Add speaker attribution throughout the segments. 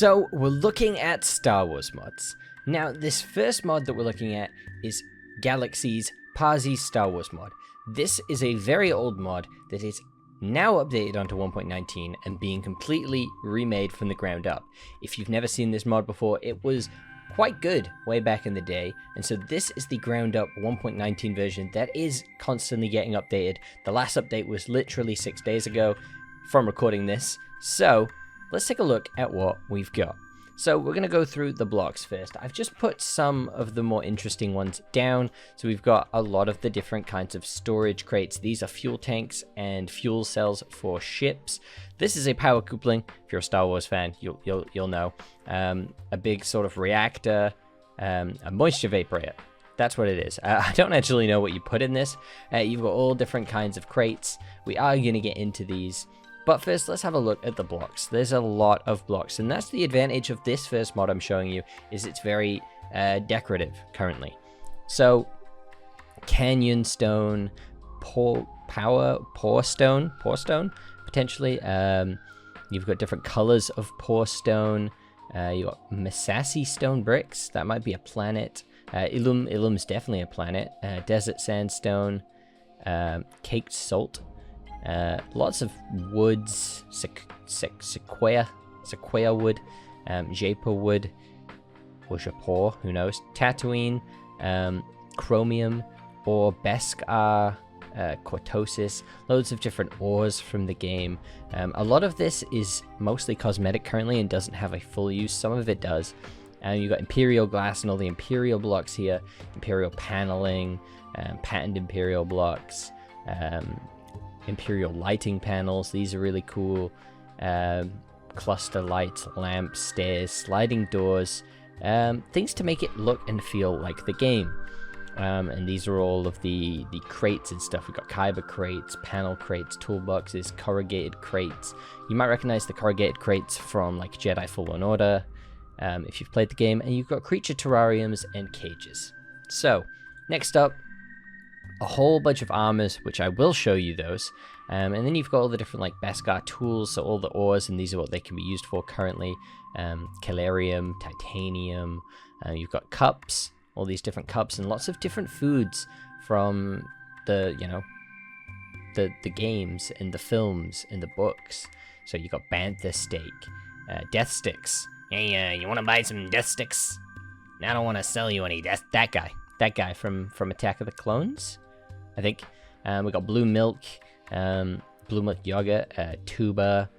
Speaker 1: So we're looking at Star Wars mods. Now, this first mod that we're looking at is Galaxies Parsi Star Wars mod. This is a very old mod that is now updated onto 1.19 and being completely remade from the ground up. If you've never seen this mod before, it was quite good way back in the day, and so this is the ground up 1.19 version that is constantly getting updated. The last update was literally 6 days ago from recording this, so let's take a look at what we've got. So we're going to go through the blocks first. I've just put some of the more interesting ones down. So we've got a lot of the different kinds of storage crates. These are fuel tanks and fuel cells for ships. This is a power coupling. If you're a Star Wars fan, you'll know. A big sort of reactor, a moisture vaporator. That's what it is. I don't actually know what you put in this. You've got all different kinds of crates. We are going to get into these. But first, let's have a look at the blocks. There's a lot of blocks, and that's the advantage of this first mod I'm showing you, is it's very decorative currently. So, canyon stone, pore stone, potentially. You've got different colors of pore stone. You got Masasi stone bricks. That might be a planet. Ilum's definitely a planet. Desert sandstone, caked salt. Lots of woods, sequoia wood, jaipur wood, or japor, who knows, Tatooine, chromium, or beskar, cortosis, loads of different ores from the game. A lot of this is mostly cosmetic currently and doesn't have a full use. Some of it does. You've got Imperial glass and all the Imperial blocks here, Imperial paneling, patented Imperial blocks, Imperial lighting panels. These are really cool. Cluster lights, lamps, stairs, sliding doors, things to make it look and feel like the game. And these are all of the crates and stuff. We've got Kyber crates, panel crates, toolboxes, corrugated crates. You might recognize the corrugated crates from like Jedi Fallen Order, if you've played the game. And you've got creature terrariums and cages. So next up, a whole bunch of armors, which I will show you those. And then you've got all the different like Beskar tools, so all the ores, and these are what they can be used for currently. Calarium, titanium, you've got cups, all these different cups, and lots of different foods from the, the games and the films and the books. So you got bantha steak, death sticks. Hey, you want to buy some death sticks? I don't want to sell you any. That guy from Attack of the Clones, I think. We got blue milk yogurt, tuba,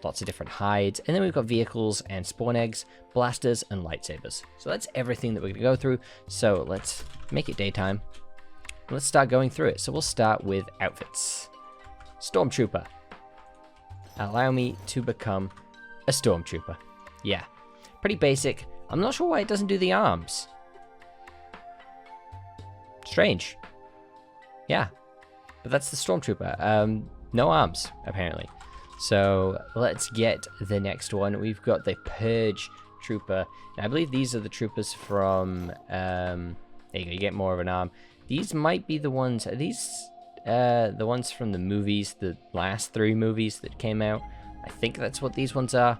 Speaker 1: lots of different hides, and then we've got vehicles and spawn eggs, blasters, and lightsabers. So that's everything that we're going to go through. So let's make it daytime. Let's start going through it. So we'll start with outfits. Stormtrooper. Allow me to become a Stormtrooper. Yeah, pretty basic. I'm not sure why it doesn't do the arms. Strange. Yeah, but that's the Stormtrooper. No arms, apparently. So let's get the next one. We've got the Purge Trooper. And I believe these are the troopers from... there you go, you get more of an arm. These might be the ones... Are these the ones from the movies, the last 3 movies that came out? I think that's what these ones are.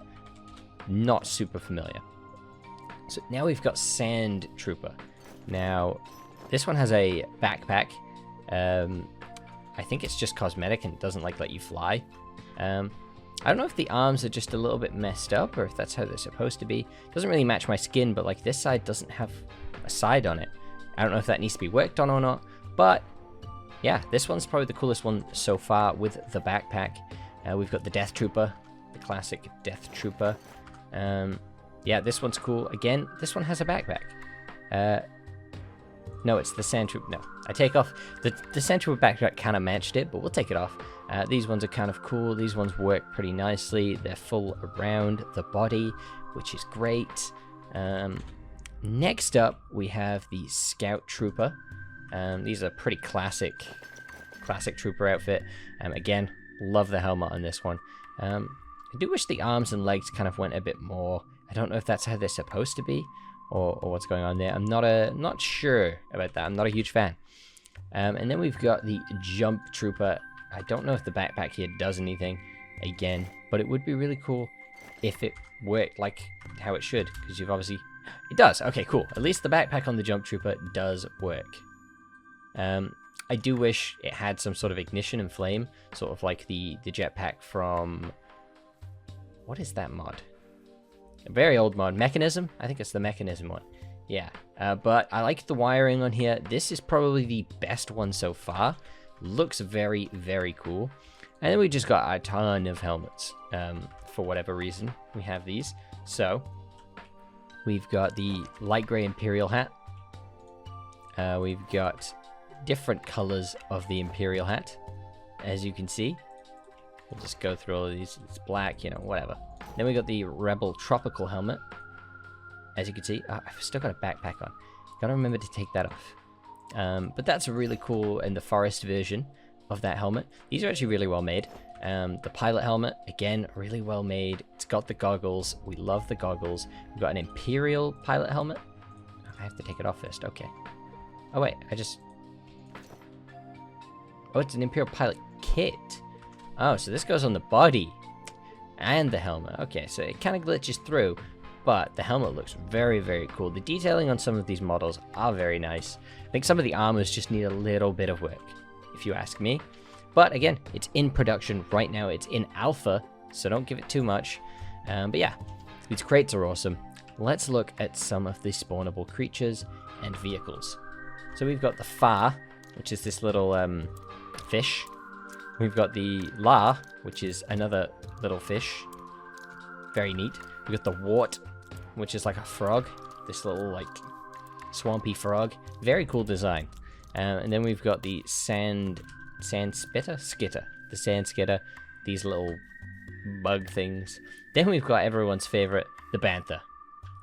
Speaker 1: Not super familiar. So now we've got Sand Trooper. Now, this one has a backpack. I think it's just cosmetic and it doesn't let you fly. I don't know if the arms are just a little bit messed up or if that's how they're supposed to be. Doesn't really match my skin, but like this side doesn't have a side on it. I don't know if that needs to be worked on or not, but yeah, this one's probably the coolest one so far with the backpack. We've got the Death Trooper, the classic Death Trooper. Yeah, this one's cool. Again, this one has a backpack. No, it's the Sand Trooper. No, I take off. The Sand Trooper backpack kind of matched it, but we'll take it off. These ones are kind of cool. These ones work pretty nicely. They're full around the body, which is great. Next up, we have the Scout Trooper. These are pretty classic Trooper outfit. Again, love the helmet on this one. I do wish the arms and legs kind of went a bit more. I don't know if that's how they're supposed to be. Or what's going on there. I'm not sure about that. I'm not a huge fan. And then we've got the Jump Trooper. I don't know if the backpack here does anything again, but it would be really cool if it worked like how it should, because you've obviously... It does. Okay, cool. At least the backpack on the Jump Trooper does work. I do wish it had some sort of ignition and flame, sort of like the jetpack from... What is that mod? A very old mod. Mechanism? I think it's the Mechanism one. Yeah. But I like the wiring on here. This is probably the best one so far. Looks very, very cool. And then we just got a ton of helmets. For whatever reason, we have these. So, we've got the light gray Imperial hat. We've got different colors of the Imperial hat, as you can see. We'll just go through all of these. It's black, you know, whatever. Then we got the Rebel Tropical helmet. As you can see, I've still got a backpack on. Gotta remember to take that off. But that's really cool in the forest version of that helmet. These are actually really well made. The pilot helmet, again, really well made. It's got the goggles. We love the goggles. We've got an Imperial pilot helmet. I have to take it off first. Okay. Oh, wait. Oh, it's an Imperial pilot kit. Oh, so this goes on the body and the helmet. Okay, so it kind of glitches through, but the helmet looks very, very cool. The detailing on some of these models are very nice. I think some of the armors just need a little bit of work, if you ask me. But again, it's in production right now. It's in alpha, so don't give it too much. But yeah, these crates are awesome. Let's look at some of the spawnable creatures and vehicles. So we've got the Fa, which is this little fish. We've got the La, which is another little fish. Very neat. We've got the Wart, which is like a frog. This little, like, swampy frog. Very cool design. And then we've got the Skitter. The Sand Skitter. These little bug things. Then we've got everyone's favorite, the Bantha.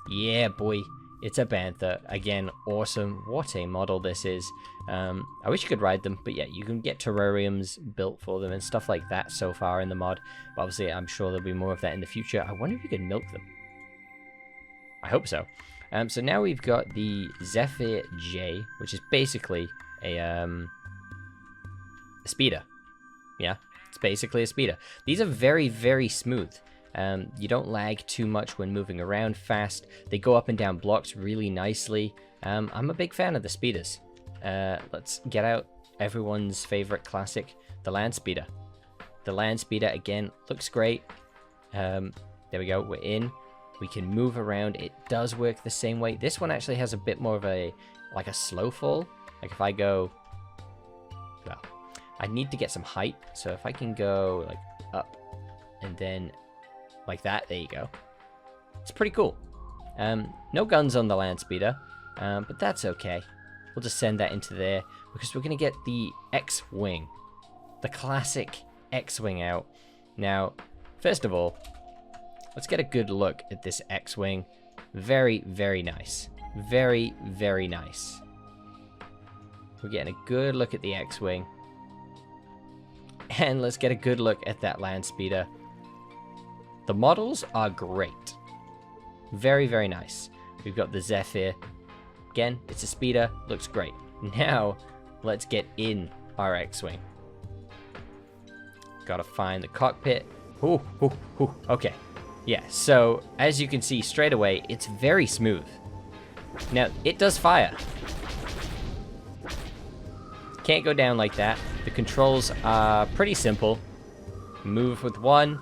Speaker 1: Yeah, boy. It's a Bantha. Again, awesome. What a model this is. I wish you could ride them, but yeah, you can get terrariums built for them and stuff like that so far in the mod. But obviously, I'm sure there'll be more of that in the future. I wonder if you could milk them. I hope so. So now we've got the Zephyr J, which is basically a speeder. Yeah, it's basically a speeder. These are very, very smooth. You don't lag too much when moving around fast. They go up and down blocks really nicely. I'm a big fan of the speeders. Let's get out everyone's favorite classic, the Land Speeder. The Land Speeder, again, looks great. There we go, we're in. We can move around. It does work the same way. This one actually has a bit more of a, like a slow fall. Like if I go, well, I need to get some height. So if I can go like up and then like that, there you go. It's pretty cool. No guns on the Land Speeder, but that's okay. We'll just send that into there because we're going to get the X-Wing. The classic X-Wing out. Now, first of all, let's get a good look at this X-Wing. Very, very nice. Very, very nice. We're getting a good look at the X-Wing. And let's get a good look at that Land Speeder. The models are great. Very, very nice. We've got the Zephyr. Again, it's a speeder. Looks great. Now, let's get in our X-Wing. Gotta find the cockpit. Ooh, ooh, ooh. Okay. Yeah, so, as you can see straight away, it's very smooth. Now, it does fire. Can't go down like that. The controls are pretty simple. Move with one.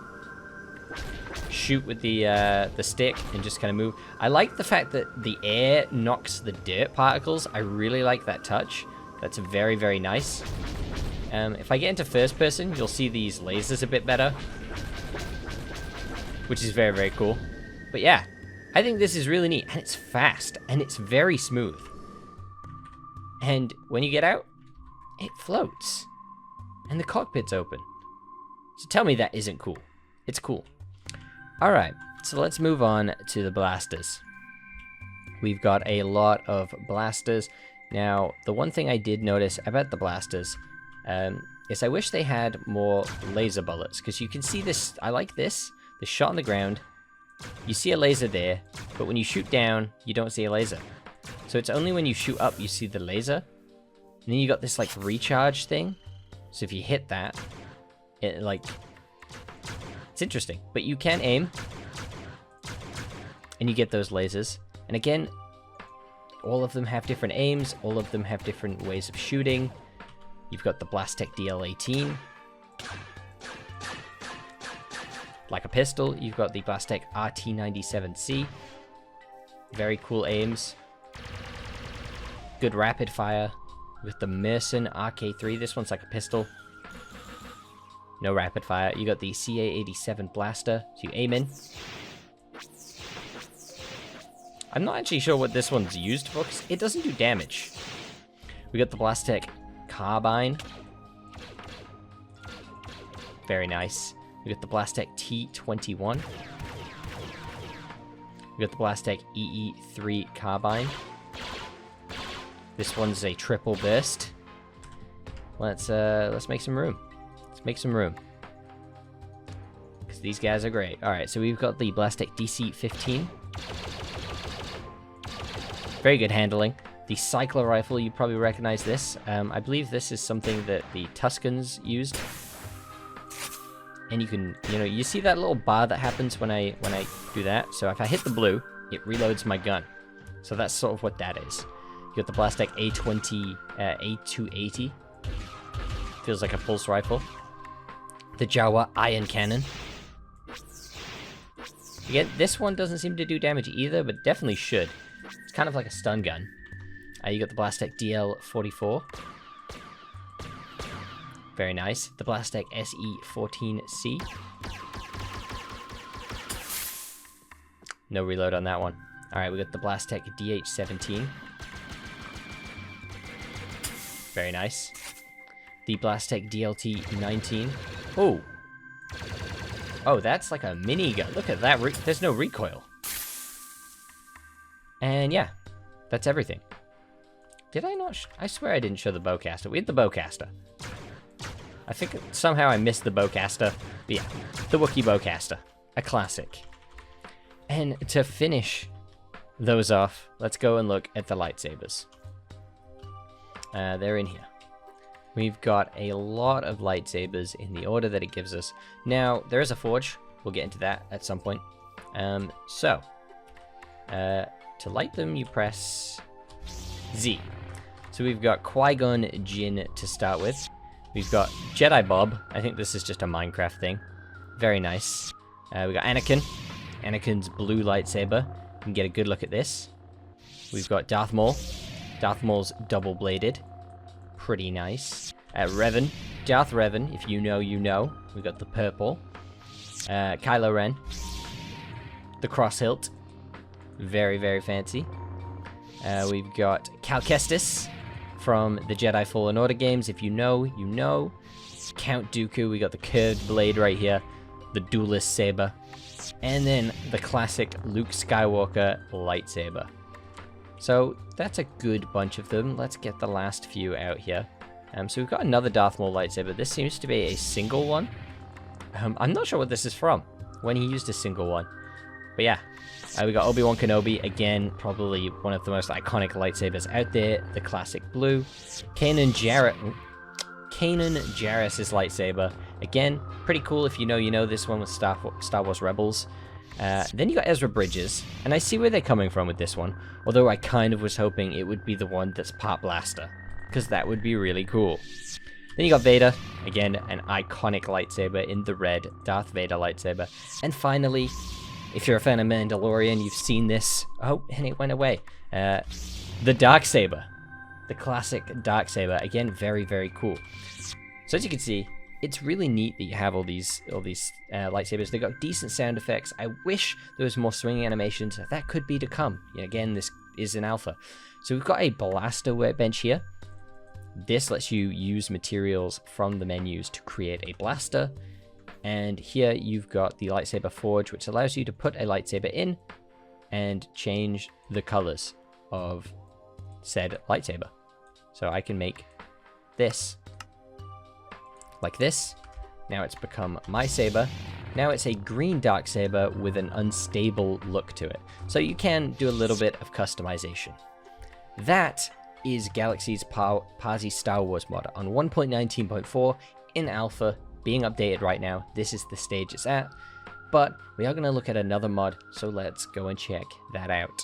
Speaker 1: Shoot with the stick and just kind of move. I like the fact that the air knocks the dirt particles. I really like that touch. That's very, very nice. If I get into first person, you'll see these lasers a bit better, which is very, very cool. But yeah, I think this is really neat, and it's fast, and it's very smooth. And when you get out, it floats, and the cockpit's open. So tell me that isn't cool. It's cool. All right, so let's move on to the blasters. We've got a lot of blasters. Now, the one thing I did notice about the blasters is I wish they had more laser bullets, because you can see this. I like this. The shot on the ground, you see a laser there, but when you shoot down, you don't see a laser. So it's only when you shoot up you see the laser. And then you got this like recharge thing. So if you hit that, it like... It's interesting, but you can aim. and you get those lasers. And again, all of them have different aims, all of them have different ways of shooting. You've got the Blastech DL-18. Like a pistol, you've got the Blastech RT-97C. Very cool aims. Good rapid fire. With the Merson RK3, this one's like a pistol. No rapid fire. You got the CA-87 blaster, so you aim in. I'm not actually sure what this one's used for, because it doesn't do damage. We got the Blastech Carbine. Very nice. We got the Blastech T21. We got the Blastech EE3 Carbine. This one's a triple burst. Let's make some room. Let's make some room. Because these guys are great. Alright, so we've got the Blastech DC-15. Very good handling. The Cycler Rifle, you probably recognize this. I believe this is something that the Tuscans used. And you can, you see that little bar that happens when I do that? So if I hit the blue, it reloads my gun. So that's sort of what that is. You got the Blastech A280. Feels like a pulse rifle. The Jawa Iron Cannon. Again, this one doesn't seem to do damage either, but definitely should. It's kind of like a stun gun. You got the Blastech DL-44. Very nice. The Blastech SE-14C. No reload on that one. Alright, we got the Blastech DH-17. Very nice. The Blastech DLT-19. Oh! Oh, that's like a minigun. Look at that. There's no recoil. And yeah, that's everything. Did I not? I swear I didn't show the bowcaster. We had the bowcaster. I think somehow I missed the bowcaster. But yeah, the Wookiee bowcaster. A classic. And to finish those off, let's go and look at the lightsabers. They're in here. We've got a lot of lightsabers in the order that it gives us. Now, there is a forge. We'll get into that at some point. To light them, you press Z. So we've got Qui-Gon Jinn to start with. We've got Jedi Bob. I think this is just a Minecraft thing. Very nice. We got Anakin. Anakin's blue lightsaber. You can get a good look at this. We've got Darth Maul. Darth Maul's double-bladed. Pretty nice. Revan. Darth Revan, if you know, you know. We got the purple. Kylo Ren. The cross hilt. Very, very fancy. We've got Cal Kestis from the Jedi Fallen Order games. If you know, you know. Count Dooku. We got the curved blade right here. The duelist saber. And then the classic Luke Skywalker lightsaber. So that's a good bunch of them. Let's get the last few out here. So we've got another Darth Maul lightsaber. This seems to be a single one. I'm not sure what this is from, when he used a single one. But yeah, we got Obi-Wan Kenobi. Again, probably one of the most iconic lightsabers out there. The classic blue. Kanan Jarrus' lightsaber. Again, pretty cool if you know, you know. This one with Star Wars Rebels. Then you got Ezra Bridges, and I see where they're coming from with this one, although I kind of was hoping it would be the one that's part blaster, because that would be really cool. Then you got Vader, again, an iconic lightsaber in the red, Darth Vader lightsaber. And finally, if you're a fan of Mandalorian, you've seen this. Oh, and it went away. The Darksaber, the classic Darksaber. Again, very, very cool. So as you can see, it's really neat that you have all these lightsabers. They got decent sound effects. I wish there was more swinging animations. That could be to come. Again, this is an alpha. So we've got a blaster workbench here. This lets you use materials from the menus to create a blaster. And here you've got the lightsaber forge, which allows you to put a lightsaber in and change the colors of said lightsaber. So I can make this like this. Now it's become my saber. Now it's a green dark saber with an unstable look to it. So you can do a little bit of customization. That is Galaxies Parsi Star Wars mod on 1.19.4 in alpha, being updated right now. This is the stage it's at. but we are going to look at another mod, so let's go and check that out.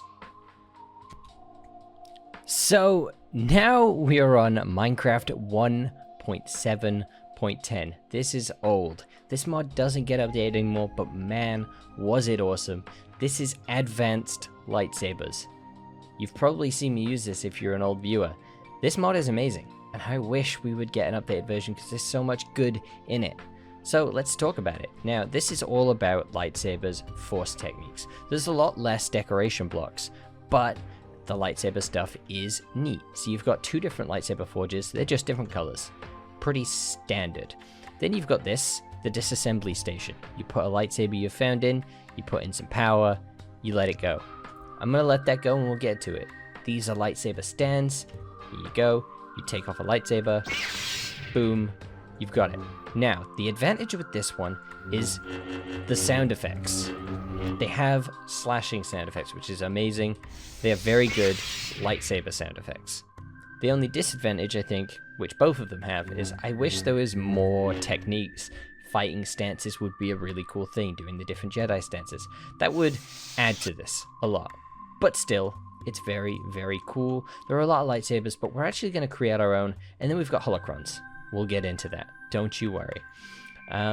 Speaker 1: So now we are on Minecraft 1.7.10. This is old. This mod doesn't get updated anymore, but man, was it awesome. This is advanced lightsabers. You've probably seen me use this if you're an old viewer. This mod is amazing, and I wish we would get an updated version because there's so much good in it. So let's talk about it. Now, this is all about lightsabers, force techniques. There's a lot less decoration blocks, but the lightsaber stuff is neat. So you've got two different lightsaber forges. They're just different colors. Pretty standard. Then you've got this, the disassembly station. You put a lightsaber you found in, you put in some power, you let it go. I'm going to let that go and we'll get to it. These are lightsaber stands. Here you go. You take off a lightsaber. Boom. You've got it. Now, the advantage with this one is the sound effects. They have slashing sound effects, which is amazing. They have very good lightsaber sound effects. The only disadvantage, I think, which both of them have, is I wish there was more techniques. Fighting stances would be a really cool thing, doing the different Jedi stances. That would add to this a lot. But still, it's very, very cool. There are a lot of lightsabers, but we're actually going to create our own. And then we've got holocrons. We'll get into that. Don't you worry.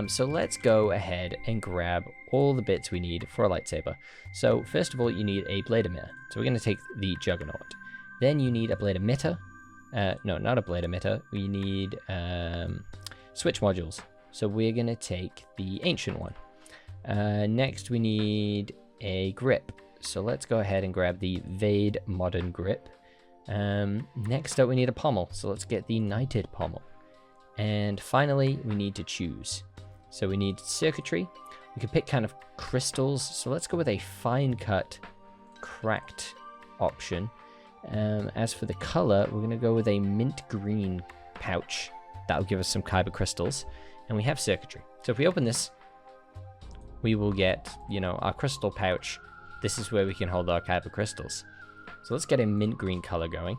Speaker 1: So let's go ahead and grab all the bits we need for a lightsaber. So first of all, you need a blade emitter. So we're going to take the Juggernaut. Then you need a blade emitter. No, not a blade emitter. We need switch modules. So we're going to take the ancient one. Next, we need a grip. So let's go ahead and grab the Vade Modern Grip. Next up, we need a pommel. So let's get the Knighted Pommel. And finally, we need to choose. So we need circuitry. We can pick kind of crystals. So let's go with a fine cut, cracked option. As for the color, we're going to go with a mint green pouch. That'll give us some kyber crystals. And we have circuitry. So if we open this, we will get, our crystal pouch. This is where we can hold our kyber crystals. So let's get a mint green color going.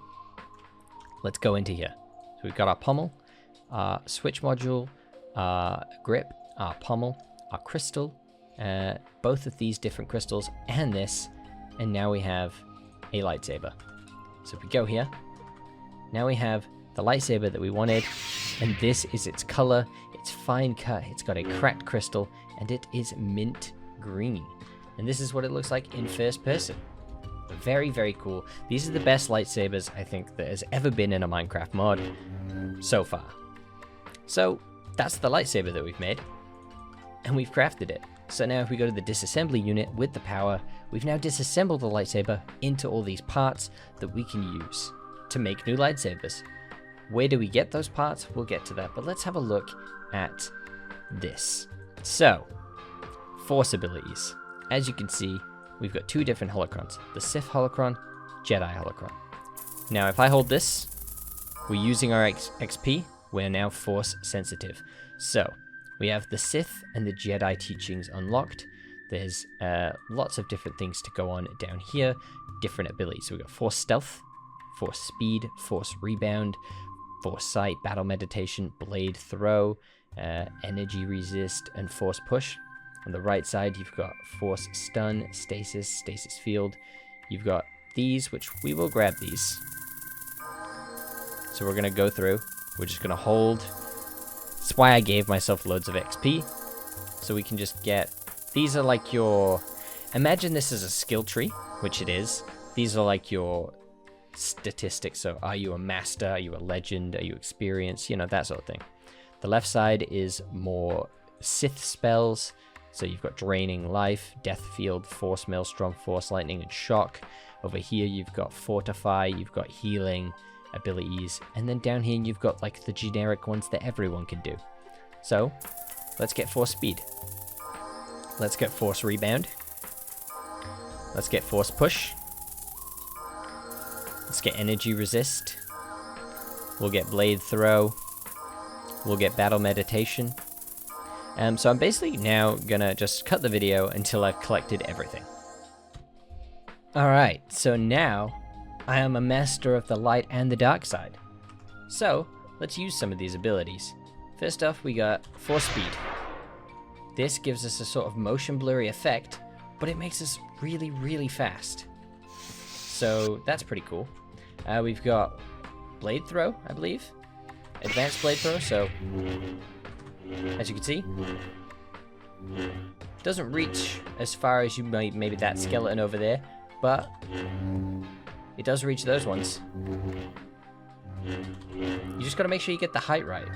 Speaker 1: Let's go into here. So we've got our pommel, our switch module, our grip, our pommel, our crystal, both of these different crystals, and this. And now we have a lightsaber. So if we go here, now we have the lightsaber that we wanted, and this is its color. It's fine cut, it's got a cracked crystal, and it is mint green. And this is what it looks like in first person. Very, very cool. These are the best lightsabers I think that has ever been in a Minecraft mod so far. So that's the lightsaber that we've made, and we've crafted it. So now if we go to the disassembly unit with the power, we've now disassembled the lightsaber into all these parts that we can use to make new lightsabers. Where do we get those parts? We'll get to that, but let's have a look at this. So, force abilities. As you can see, we've got two different holocrons. The Sith holocron, Jedi holocron. Now, if I hold this, we're using our XP. We're now force sensitive. So, we have the Sith and the Jedi teachings unlocked. There's lots of different things to go on down here. Different abilities. So we've got force stealth, force speed, force rebound, force sight, battle meditation, blade throw, energy resist, and force push. On the right side, you've got force stun, stasis, stasis field. You've got these, which we will grab these. So we're going to go through. We're just going to hold. That's why I gave myself loads of XP. So we can just get... These are like your... Imagine this as a skill tree, which it is. These are like your statistics. So are you a master? Are you a legend? Are you experienced? That sort of thing. The left side is more Sith spells. So you've got Draining Life, Death Field, Force Maelstrom, Force Lightning, and Shock. Over here you've got Fortify, you've got Healing abilities, and then down here you've got like the generic ones that everyone can do. So let's get Force Speed. Let's get Force Rebound. Let's get Force Push. Let's get Energy Resist. We'll get Blade Throw. We'll get Battle Meditation. So I'm basically now gonna just cut the video until I've collected everything. Alright, so now I am a master of the light and the dark side. So let's use some of these abilities. First off, we got Force Speed. This gives us a sort of motion blurry effect, but it makes us really, really fast. So that's pretty cool. We've got blade throw, I believe. Advanced blade throw, so as you can see, doesn't reach as far as you might, maybe that skeleton over there, but it does reach those ones. You just gotta make sure you get the height right.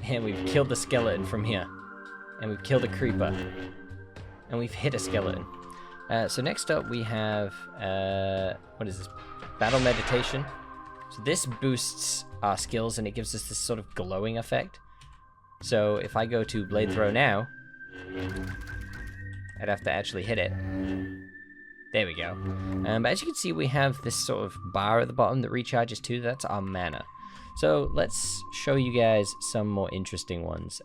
Speaker 1: And we've killed the skeleton from here. And we've killed a creeper. And we've hit a skeleton. So next up we have, what is this? Battle meditation. So this boosts our skills and it gives us this sort of glowing effect. So if I go to blade throw now, I'd have to actually hit it. There we go. But as you can see, we have this sort of bar at the bottom that recharges too. That's our mana. So let's show you guys some more interesting ones.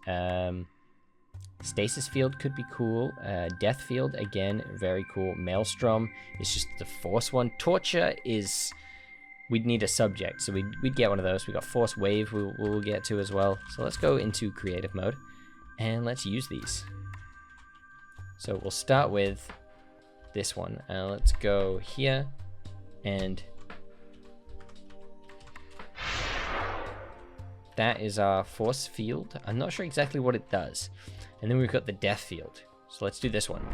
Speaker 1: Stasis field could be cool. Death field, again, very cool. Maelstrom is just the force one. Torture is... we'd need a subject, so we'd get one of those. We got force wave we'll get to as well. So let's go into creative mode and let's use these. So we'll start with this one. Let's go here and that is our force field. I'm not sure exactly what it does. And then we've got the death field. So let's do this one.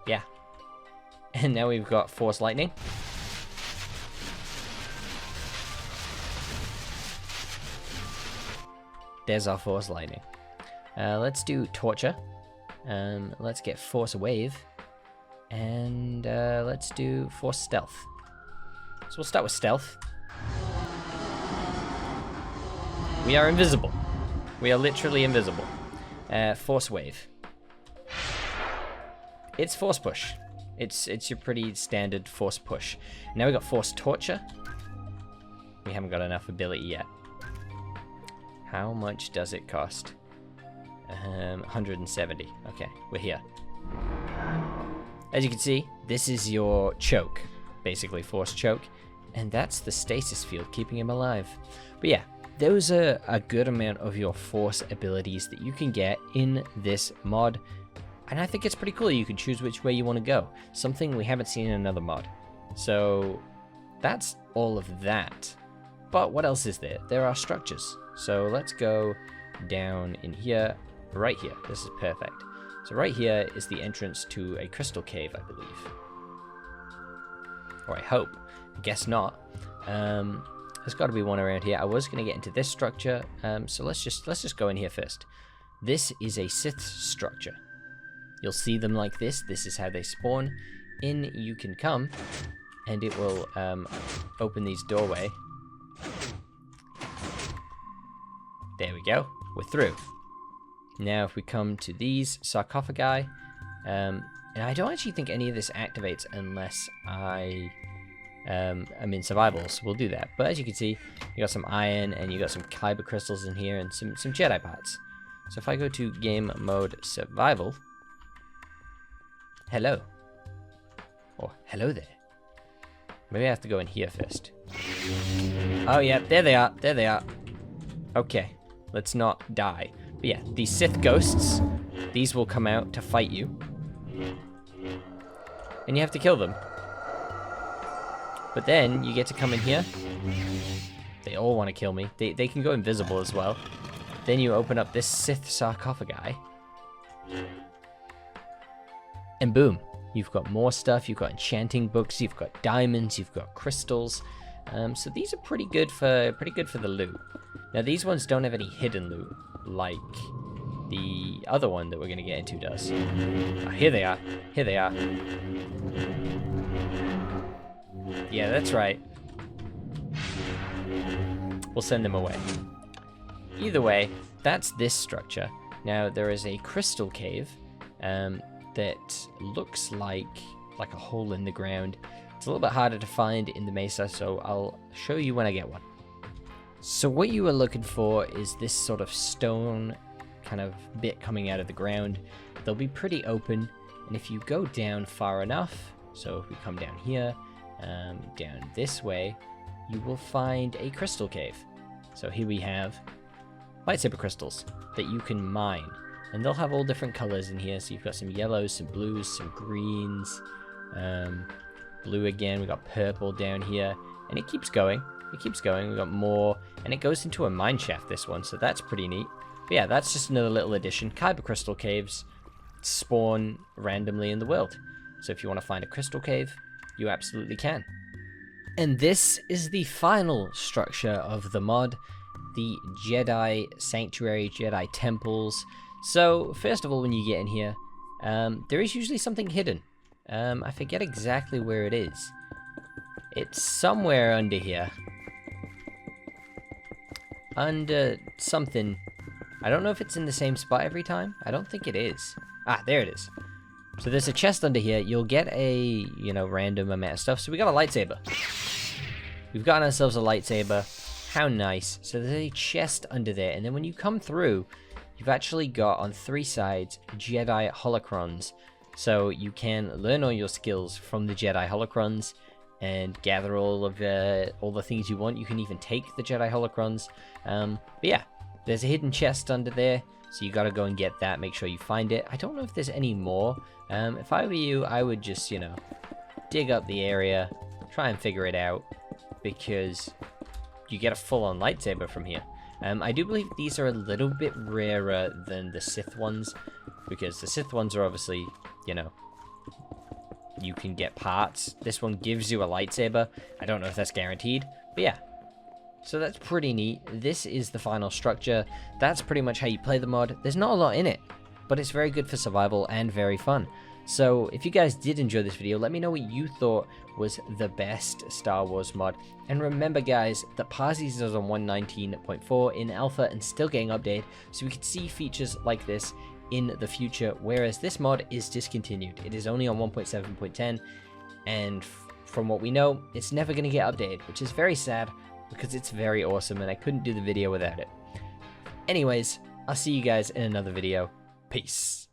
Speaker 1: Yeah. And now we've got force lightning. There's our force lightning. Let's do torture. Let's get force wave. And let's do force stealth. So we'll start with stealth. We are invisible. We are literally invisible. Force wave. It's force push. It's your pretty standard force push. Now we got force torture. We haven't got enough ability yet. How much does it cost? 170. Okay, we're here. As you can see, this is your choke. Basically, force choke. And that's the stasis field, keeping him alive. But yeah, those are a good amount of your force abilities that you can get in this mod. And I think it's pretty cool. You can choose which way you want to go. Something we haven't seen in another mod. So that's all of that. But what else is there? There are structures. So let's go down in here, right here. This is perfect. So right here is the entrance to a crystal cave, I believe. Or I hope. Guess not. There's got to be one around here. I was going to get into this structure, so let's just go in here first. This is a Sith structure. You'll see them like this. This is how they spawn. In you can come, and it will open these doorway. There we go. We're through. Now if we come to these sarcophagi, and I don't actually think any of this activates unless I'm in survival, so we'll do that. But as you can see, you got some iron and you got some kyber crystals in here and some Jedi parts. So if I go to game mode survival, hello. Or hello there. Maybe I have to go in here first. Oh yeah, there they are. There they are. Okay, let's not die. But yeah, these Sith ghosts, these will come out to fight you. And you have to kill them. But then you get to come in here. They all want to kill me. They can go invisible as well. Then you open up this Sith sarcophagi. And boom. You've got more stuff. You've got enchanting books. You've got diamonds. You've got crystals. So these are pretty good for the loot. Now these ones don't have any hidden loot like the other one that we're going to get into does. Oh, here they are. Here they are. Yeah, that's right. We'll send them away. Either way, that's this structure. Now, there is a crystal cave that looks like a hole in the ground. It's a little bit harder to find in the mesa, so I'll show you when I get one. So what you are looking for is this sort of stone kind of bit coming out of the ground. They'll be pretty open, and if you go down far enough, so if we come down here, down this way, you will find a crystal cave. So here we have lightsaber crystals that you can mine. And they'll have all different colors in here. So you've got some yellows, some blues, some greens, blue again. We've got purple down here. And it keeps going. It keeps going. We've got more. And it goes into a mine shaft, this one. So that's pretty neat. But yeah, that's just another little addition. Kyber crystal caves spawn randomly in the world. So if you want to find a crystal cave, you absolutely can. And this is the final structure of the mod, the Jedi Sanctuary, Jedi Temples. So first of all, when you get in here, there is usually something hidden. I forget exactly where it is. It's somewhere under here. Under something. I don't know if it's in the same spot every time. I don't think it is. Ah, there it is. So there's a chest under here. You'll get a, random amount of stuff. So we got a lightsaber. We've gotten ourselves a lightsaber. How nice. So there's a chest under there. And then when you come through, you've actually got on 3 sides Jedi holocrons. So you can learn all your skills from the Jedi holocrons and gather all the things you want. You can even take the Jedi holocrons. But yeah, there's a hidden chest under there. So you gotta go and get that, make sure you find it. I don't know if there's any more. If I were you, I would just, dig up the area, try and figure it out, because you get a full-on lightsaber from here. I do believe these are a little bit rarer than the Sith ones, because the Sith ones are obviously, you can get parts. This one gives you a lightsaber. I don't know if that's guaranteed, but yeah. So that's pretty neat. This is the final structure. That's pretty much how you play the mod. There's not a lot in it, but it's very good for survival and very fun. So if you guys did enjoy this video, let me know what you thought was the best Star Wars mod. And remember guys, that Parsees is on 1.19.4 in alpha and still getting updated, so we could see features like this in the future, whereas this mod is discontinued. It is only on 1.7.10, and from what we know, it's never going to get updated, which is very sad, because it's very awesome and I couldn't do the video without it. Anyways, I'll see you guys in another video. Peace.